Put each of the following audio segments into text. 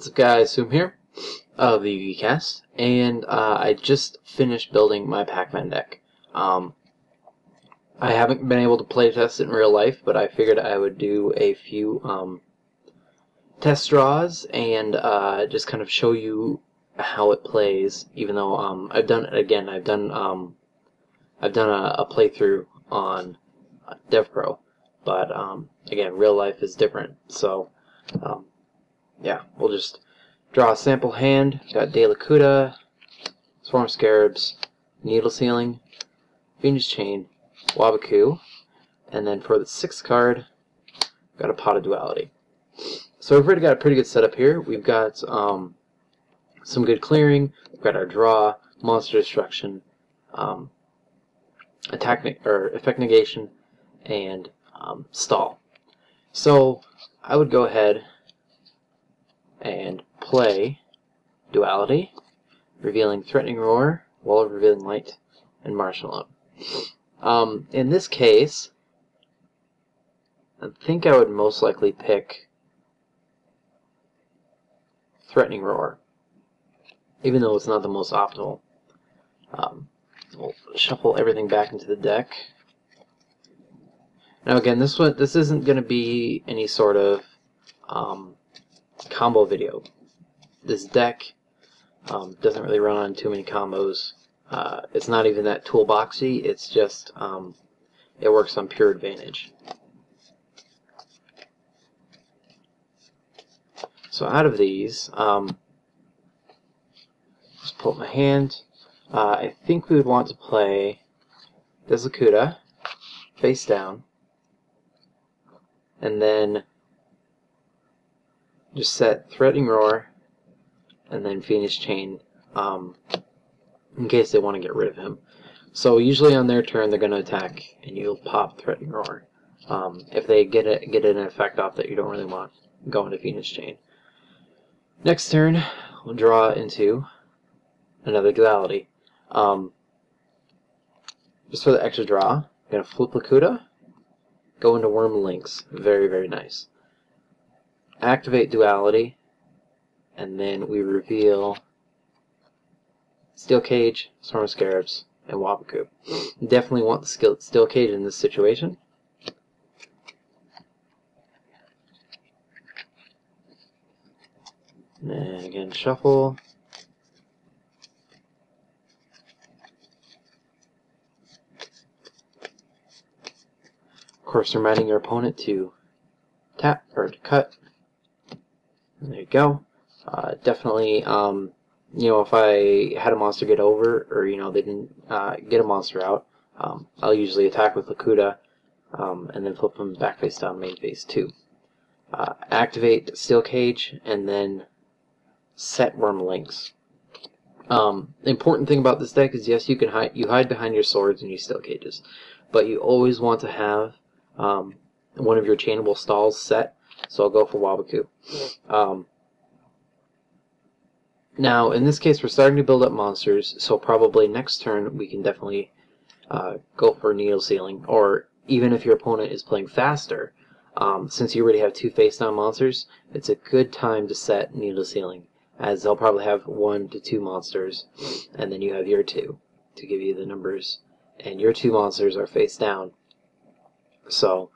What's up guys, Zoom here of the P.a.c.m.a.n, and I just finished building my Pac-Man deck. I haven't been able to play test it in real life, but I figured I would do a few test draws and just kind of show you how it plays, even though I've done it again. I've done a playthrough on DevPro, but again, real life is different, so yeah, we'll just draw a sample hand. Got De La Cuda, Swarm Scarabs, Needle Sealing, Phoenix Chain, Wabaku, and then for the 6th card, got a Pot of Duality. So we've already got a pretty good setup here. We've got some good clearing. We've got our draw, monster destruction, effect negation, and stall. So I would go ahead and play Duality, revealing Threatening Roar, Wall of Revealing Light, and Marshmallow. In this case, I think I would most likely pick Threatening Roar, even though it's not the most optimal. We'll shuffle everything back into the deck. Now again, this isn't going to be any sort of combo video. This deck doesn't really run on too many combos. It's not even that toolboxy. It's just it works on pure advantage. So out of these, just pull up my hand. I think we would want to play De La Cuda face down, and then just set Threatening Roar, and then Phoenix Chain, in case they want to get rid of him. So usually on their turn they're going to attack, and you'll pop Threatening Roar. If they get an effect off that you don't really want, go into Phoenix Chain. Next turn, we'll draw into another Duality. Just for the extra draw, I'm going to flip Lakuda, go into Worm Links. Very, very nice. Activate Duality, and then we reveal Steel Cage, Swarm of Scarabs, and Wabaku. Definitely want the Steel Cage in this situation. And then again, shuffle. Of course, reminding your opponent to tap or to cut. And there you go. Definitely, you know, if I had a monster get over, or you know, they didn't get a monster out, I'll usually attack with Lakuda, and then flip them back face down, main phase 2. Activate Steel Cage, and then set Worm Links. The important thing about this deck is, yes, you can hide behind your swords and your Steel Cages, but you always want to have one of your chainable stalls set. So I'll go for Wabaku. Now, in this case, we're starting to build up monsters, so probably next turn we can definitely go for Needle Sealing, or even if your opponent is playing faster, since you already have 2 face-down monsters, it's a good time to set Needle Sealing, as they'll probably have 1 to 2 monsters, and then you have your 2 to give you the numbers, and your 2 monsters are face down. So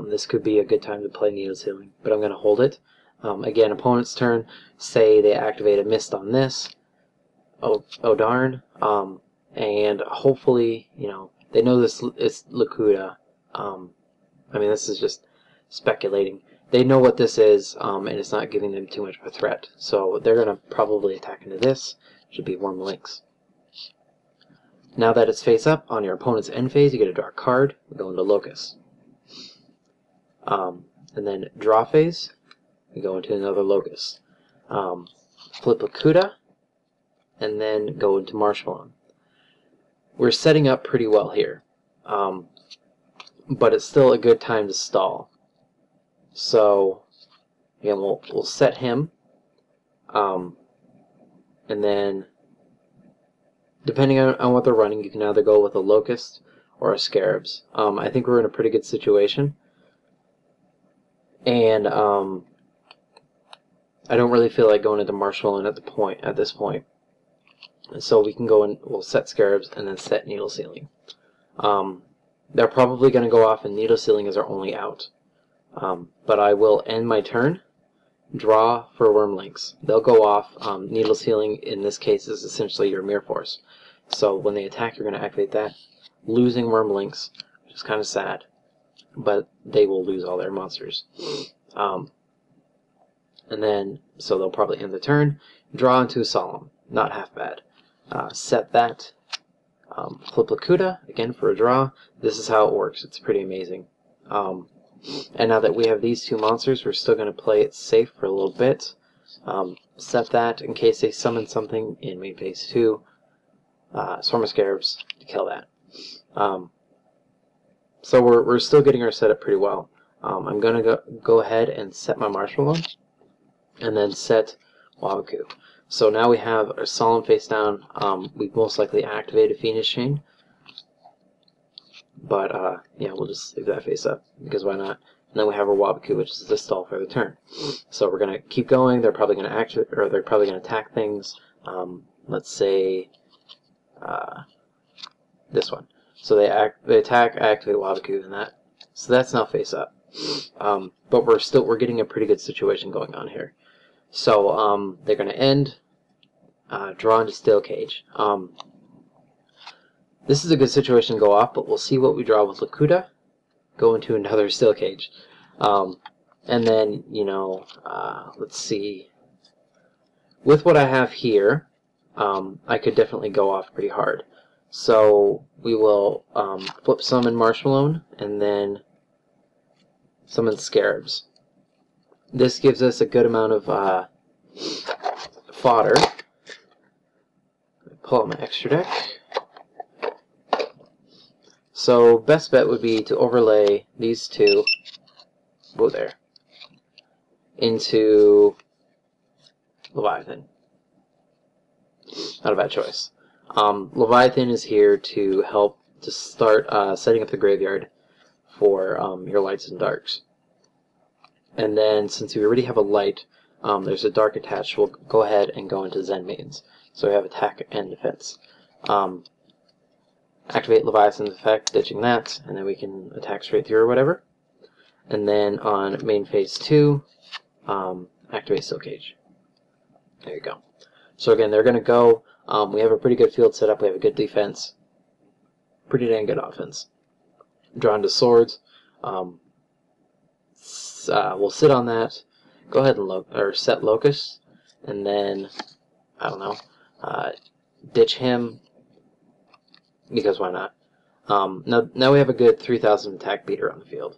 this could be a good time to play Needle Sealing, but I'm going to hold it. Again, opponent's turn, say they activate a mist on this. Oh darn. And hopefully, you know, they know this is Lakuda. I mean, this is just speculating. They know what this is, and it's not giving them too much of a threat. So they're going to probably attack into this. Should be Worm Links. Now that it's face up, on your opponent's end phase, you get a draw card. Go into Locust. And then draw phase, we go into another Locust. Flip Lakuda, and then go into Marshmallow. We're setting up pretty well here, but it's still a good time to stall. So again, we'll set him, and then depending on what they're running, you can either go with a Locust or a Scarabs. I think we're in a pretty good situation. And I don't really feel like going into Marshmallow at this point. So we can go and we'll set Scarabs and then set Needle Sealing. They're probably going to go off, and Needle Sealing is our only out. But I will end my turn, draw for Wormlinks. They'll go off. Needle Sealing in this case is essentially your Mirror Force. So when they attack, you're going to activate that, losing Wormlinks, which is kind of sad. But they will lose all their monsters. And then, so they'll probably end the turn, draw into a Solemn. Not half bad. Set that. Flip Lakuta, again for a draw. This is how it works. It's pretty amazing. And now that we have these two monsters, we're still going to play it safe for a little bit. Set that in case they summon something in main phase 2. Swarm of Scarabs to kill that. So we're still getting our setup pretty well. I'm going to go ahead and set my Marshmallow, and then set Waboku. So now we have our Solemn face down. We've most likely activated Phoenix Chain. But yeah, we'll just leave that face up, because why not? And then we have our Waboku, which is the stall for the turn. So we're gonna keep going. They're probably gonna they're probably gonna attack things. Let's say this one. So they attack, activate Waboku, and that. So that's now face up. But we're getting a pretty good situation going on here. So they're gonna end. Draw into Steel Cage. This is a good situation to go off, but we'll see what we draw with Lakuta. Go into another Steel Cage. And then, you know, let's see. With what I have here, I could definitely go off pretty hard. So we will flip summon Marshmallow and then summon Scarabs. This gives us a good amount of fodder. Pull out my extra deck. So best bet would be to overlay these two, whoa there, into Leviathan. Not a bad choice. Leviathan is here to help to start setting up the graveyard for your lights and darks. And then since we already have a light, there's a dark attached, we'll go ahead and go into Zen Maidens. So we have attack and defense. Activate Leviathan's effect, ditching that, and then we can attack straight through or whatever. And then on main phase 2, activate Steel Cage. There you go. So again, they're going to go. We have a pretty good field set up. We have a good defense. Pretty dang good offense. Draw into Swords. We'll sit on that. Go ahead and set Locust, and then I don't know, ditch him. Because why not? Now we have a good 3,000 attack beater on the field.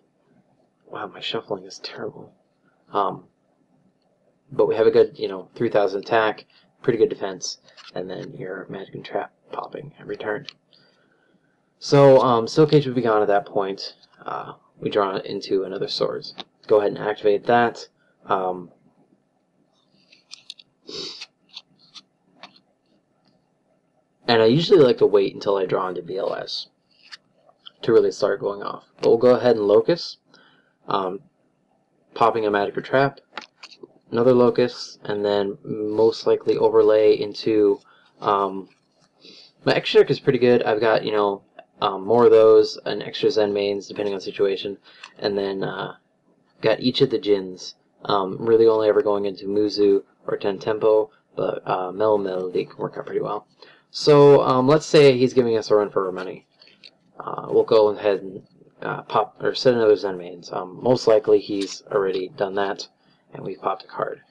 Wow, my shuffling is terrible. But we have a good, 3,000 attack, pretty good defense, and then your Magic and Trap popping every turn. So Steel Cage would be gone at that point. We draw into another Swords. Go ahead and activate that. And I usually like to wait until I draw into BLS to really start going off. But we'll go ahead and Locust, popping a Magic or Trap, another Locust, and then most likely overlay into my extra deck is pretty good. I've got more of those and extra Zen Maidens depending on situation, and then got each of the Jins. Really only ever going into Muzu or Ten Tempo, but Mellow Melody can work out pretty well. So let's say he's giving us a run for our money. We'll go ahead and pop or set another Zen Maidens. Most likely he's already done that, and we've popped a card.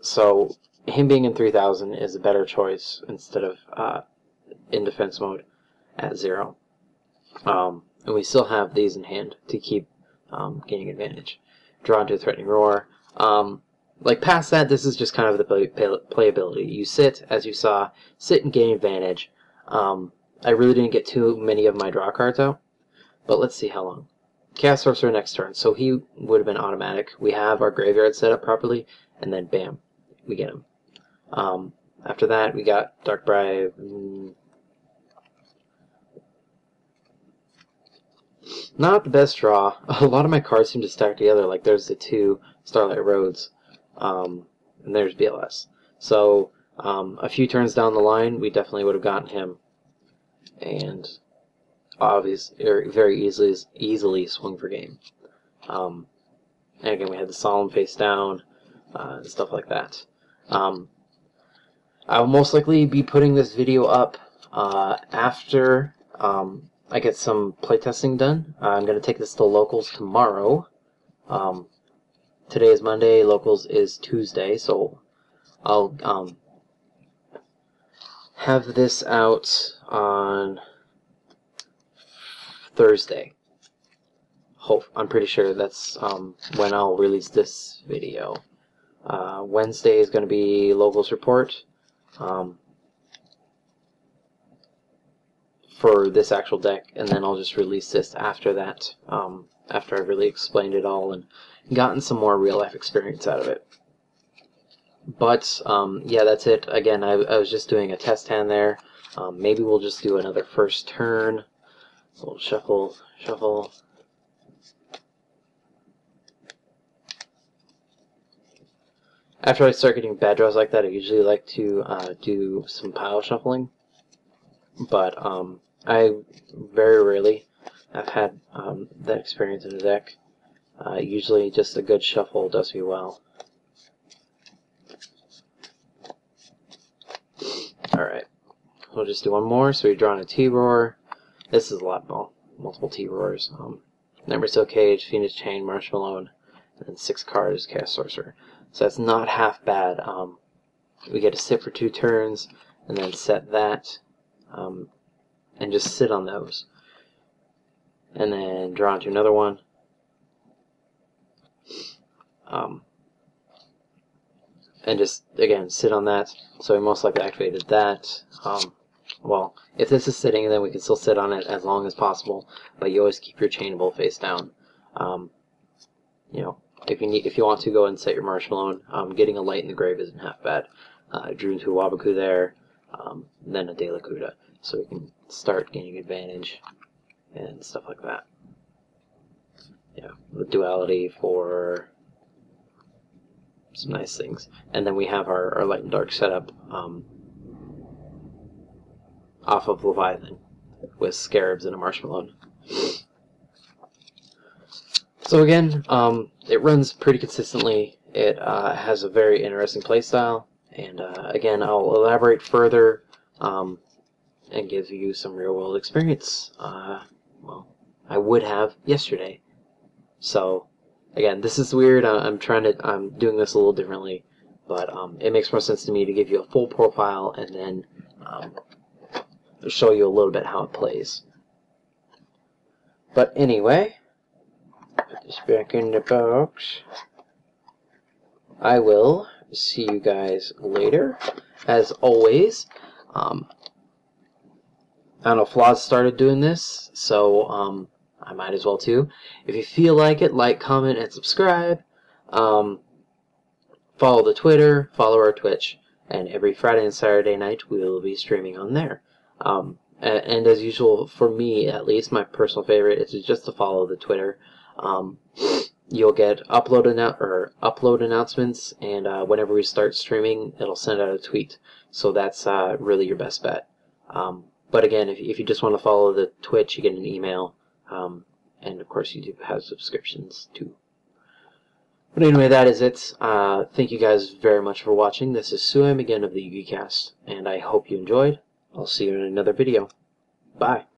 So him being in 3,000 is a better choice instead of in defense mode at 0. And we still have these in hand to keep gaining advantage. Draw into a Threatening Roar. Like past that, this is just kind of the playability. You sit, as you saw, sit and gain advantage. I really didn't get too many of my draw cards out, but let's see how long. Cast Sorcerer next turn, so he would have been automatic. We have our graveyard set up properly, and then bam, we get him. After that, we got Dark Bribe. Not the best draw. A lot of my cards seem to stack together, like there's the 2 Starlight Roads. and there's BLS. So a few turns down the line, we definitely would have gotten him, and very easily swung for game. And again, we had the solemn face down, and stuff like that. I will most likely be putting this video up after I get some playtesting done. I'm going to take this to locals tomorrow. Today is Monday, locals is Tuesday, so I'll have this out on Thursday. I'm pretty sure that's when I'll release this video. Wednesday is going to be locals report for this actual deck, and then I'll just release this after that, after I've really explained it all and gotten some more real life experience out of it. But yeah, that's it. Again, I was just doing a test hand there. Maybe we'll just do another first turn. So we'll shuffle. After I start getting bad draws like that, I usually like to do some pile shuffling. But I very rarely have had that experience in the deck. Usually just a good shuffle does me well. Alright, we'll just do one more. So we've drawn a T-Roar. This is a lot more, multiple T-Roars. Number Steel Cage, Phoenix Chain, Marshmallow, and then 6 cards, Chaos Sorcerer. So that's not half bad. We get to sit for 2 turns, and then set that, and just sit on those. And then draw into another one. And just, again, sit on that. So we most likely activated that. Well, if this is sitting, then we can still sit on it as long as possible, but you always keep your chainable face down. You know, if you want to, go ahead and set your Marshmallow. Getting a light in the grave isn't half bad. Drew into a Wabaku there, then a De La Cuda, so we can start gaining advantage and stuff like that. Yeah, the duality for some nice things. And then we have our light and dark setup off of Leviathan with Scarabs and a Marshmallow. So again, it runs pretty consistently. It has a very interesting playstyle, and again, I'll elaborate further and give you some real-world experience. Well, I would have yesterday. So again, this is weird. I'm doing this a little differently, but it makes more sense to me to give you a full profile and then show you a little bit how it plays. But anyway, put this back in the box. I will see you guys later. As always, I don't know, Flaws started doing this, so I might as well too. If you feel like it, like, comment, and subscribe. Follow the Twitter, follow our Twitch, and every Friday and Saturday night we will be streaming on there. And as usual, for me at least, my personal favorite is just to follow the Twitter. You'll get upload announcements, and whenever we start streaming, it'll send out a tweet. So that's really your best bet. But again, if you just want to follow the Twitch, you get an email, and of course you do have subscriptions too. But anyway, that is it. Thank you guys very much for watching. This is P.a.c.m.a.n again of the Yu-Gi-Cast, and I hope you enjoyed. I'll see you in another video. Bye.